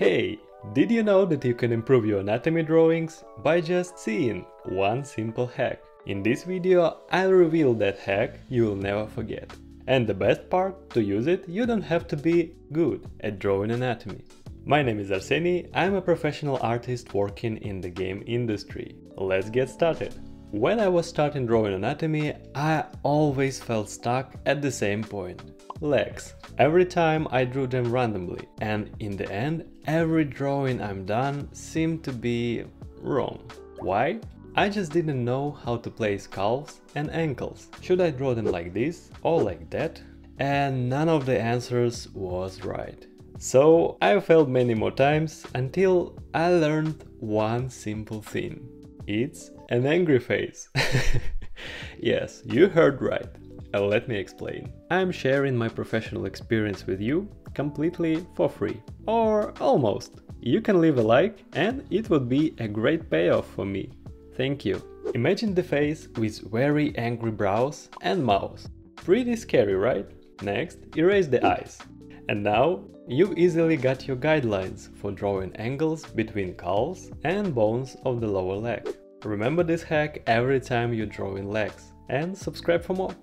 Hey, did you know that you can improve your anatomy drawings by just seeing one simple hack? In this video, I'll reveal that hack you will never forget. And the best part, to use it, you don't have to be good at drawing anatomy. My name is Arseny, I'm a professional artist working in the game industry. Let's get started. When I was starting drawing anatomy, I always felt stuck at the same point. Legs. Every time I drew them randomly, and in the end, every drawing I'm done seemed to be wrong. Why? I just didn't know how to place calves and ankles. Should I draw them like this or like that? And none of the answers was right. So I failed many more times until I learned one simple thing. It's an angry face. Yes, you heard right. Let me explain. I'm sharing my professional experience with you completely for free. Or almost. You can leave a like and it would be a great payoff for me. Thank you. Imagine the face with very angry brows and mouth. Pretty scary, right? Next, erase the eyes. And now, you easily got your guidelines for drawing angles between calves and bones of the lower leg. Remember this hack every time you're drawing legs and subscribe for more.